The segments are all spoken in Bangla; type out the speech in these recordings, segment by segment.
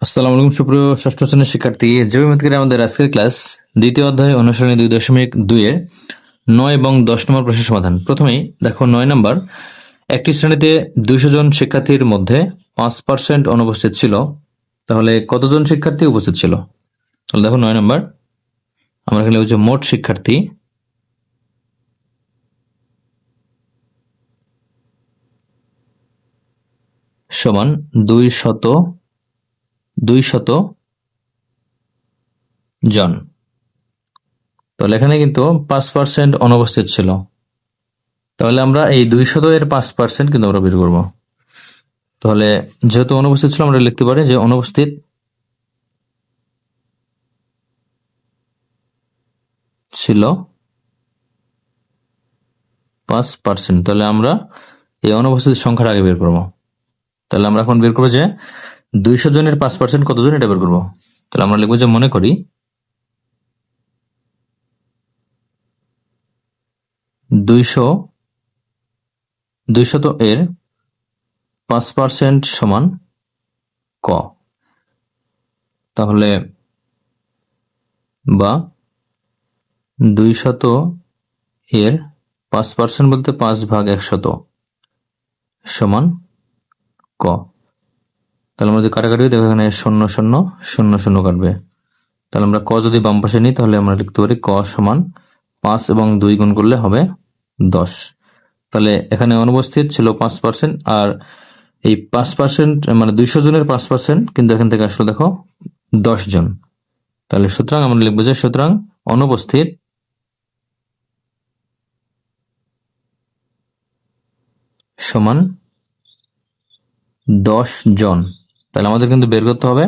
আসসালামু আলাইকুম সুপ্রিয় ষষ্ঠ শ্রেণীর শিক্ষার্থী। জ্যামিতির আমাদের আজকের ক্লাস দ্বিতীয় অধ্যায় অনুসরণী 2.2 এর 9 এবং 10 নম্বর প্রশ্নের সমাধান। প্রথমেই দেখো 9 নম্বর, একটি শ্রেণীতে 200 জন শিক্ষার্থীর মধ্যে 5% অনুপস্থিত ছিল, তাহলে কতজন শিক্ষার্থী উপস্থিত ছিল? তাহলে দেখো 9 নম্বর, আমরা এখানে হচ্ছে মোট শিক্ষার্থী সমান 200 জন। তাহলে এখানে কিন্তু 5% অনুপস্থিত ছিল, তাহলে আমরা এই 200 এর 5% কিন্তু আমরা বের করবো। তাহলে যেহেতু অনুপস্থিত ছিল, আমরা লিখতে পারি যে অনুপস্থিত ছিল 5%। তাহলে আমরা এই অনুপস্থিত সংখ্যাটা আগে বের করবো। তাহলে আমরা এখন বের করবো যে 200 জনের 5% কতজন, এটা বের করবো। তাহলে আমরা লিখবো যে মনে করি 200 এর 5% সমান ক। তাহলে বা 200 এর 5% বলতে 5/100 সমান ক। তাহলে আমরা যদি কাটাকাটি দেখো এখানে 0 0 0 0 কাটবে। তাহলে আমরা ক যদি বাম পাশে নিই, তাহলে আমরা লিখতে পারি ক সমান 5 এবং 2 গুণ করলে হবে 10। তাহলে এখানে অনুপস্থিত ছিল 5%, আর এই 5% মানে 200 জনের 5% কিন্তু এখান থেকে আসলে দেখো 10 জন। তাহলে সুতরাং আমরা লিখবো যে সুতরাং অনুপস্থিত সমান 10 জন। তাহলে আমাদের কিন্তু বের করতে হবে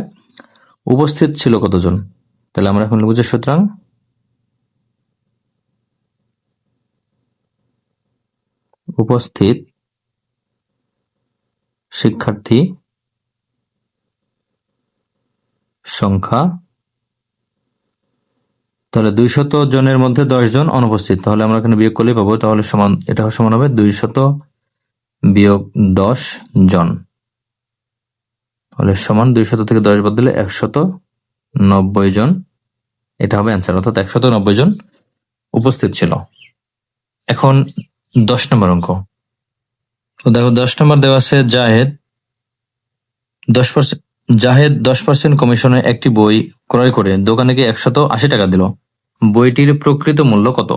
উপস্থিত ছিল কতজন। তাহলে আমরা এখন লিখবো যে সুতরাং উপস্থিত শিক্ষার্থী সংখ্যা, তাহলে 200 জনের মধ্যে 10 জন অনুপস্থিত, তাহলে আমরা এখানে বিয়োগ করলেই পাবো। তাহলে সমান, এটা সমান হবে 200 বিয়োগ 10 জন। তাহলে সমান 200 থেকে 10 বাদ দিলে 190 জন, এটা হবে অ্যান্সার। অর্থাৎ 190 জন উপস্থিত ছিল। এখন 10 নম্বর অঙ্ক দেখো। 10 নম্বর দেওয়া আছে জাহেদ 10% কমিশনে একটি বই ক্রয় করে দোকানে গিয়ে 180 টাকা দিল। বইটির প্রকৃত মূল্য কত?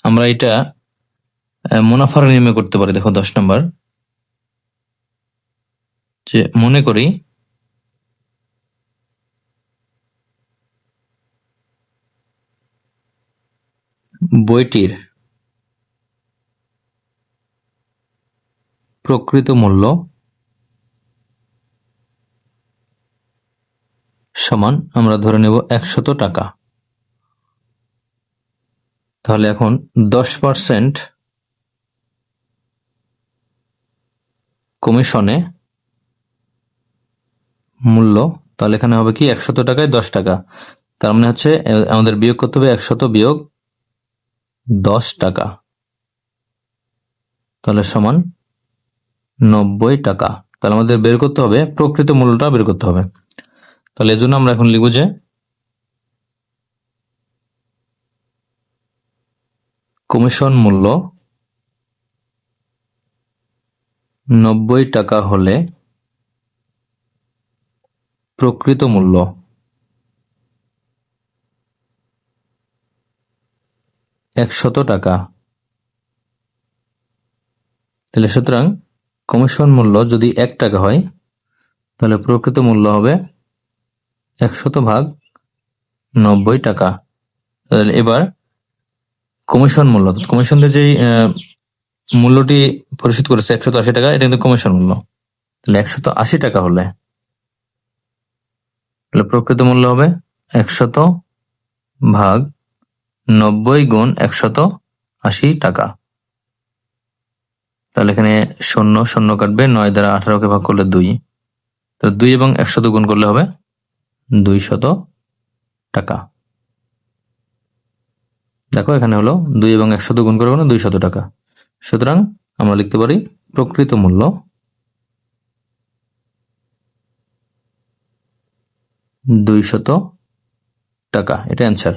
আমরা এটা মুনাফার নিয়মে করতে পারি। দেখো 10 নম্বর, যে মনে করি বইটির প্রকৃত মূল্য সমান, আমরা ধরে নেব 100 টাকা। তাহলে এখন 10% কমিশনে মূল্য, তাহলে এখানে হবে কি 100 টাকায় 10 টাকা। তার মানে হচ্ছে আমাদের বিয়োগ করতে হবে 100 বিয়োগ 10 টাকা, তাহলে সমান 90 টাকা। তাহলে আমাদের বের করতে হবে প্রকৃত মূল্যটা বের করতে হবে। তাহলে এজন্য আমরা এখন লিখব যে কমিশন মূল্য 90 টাকা হলে প্রকৃত মূল্য 100 টাকা। তাহলে সুতরাং কমিশন মূল্য যদি 1 টাকা হয়, তাহলে প্রকৃত মূল্য হবে 100/90 টাকা। তাহলে এবার কমিশন মূল্য, কমিশনদের যেই মূল্যটি পরিশোধ করেছে 180 টাকা, এটা কিন্তু কমিশন মূল্য। তাহলে 180 টাকা হলে তাহলে প্রকৃত মূল্য হবে 100/90 গুণ 180 টাকা। তাহলে এখানে 0 কাটবে, 9 দ্বারা 18কে ভাগ করলে 2, তো 2 এবং 100 গুণ করলে হবে 200 টাকা। দেখো এখানে হলো 2 এবং 100 গুণ করে 200 টাকা। সুতরাং আমরা লিখতে পারি প্রকৃত মূল্য 200 টাকা, এটা অ্যান্সার।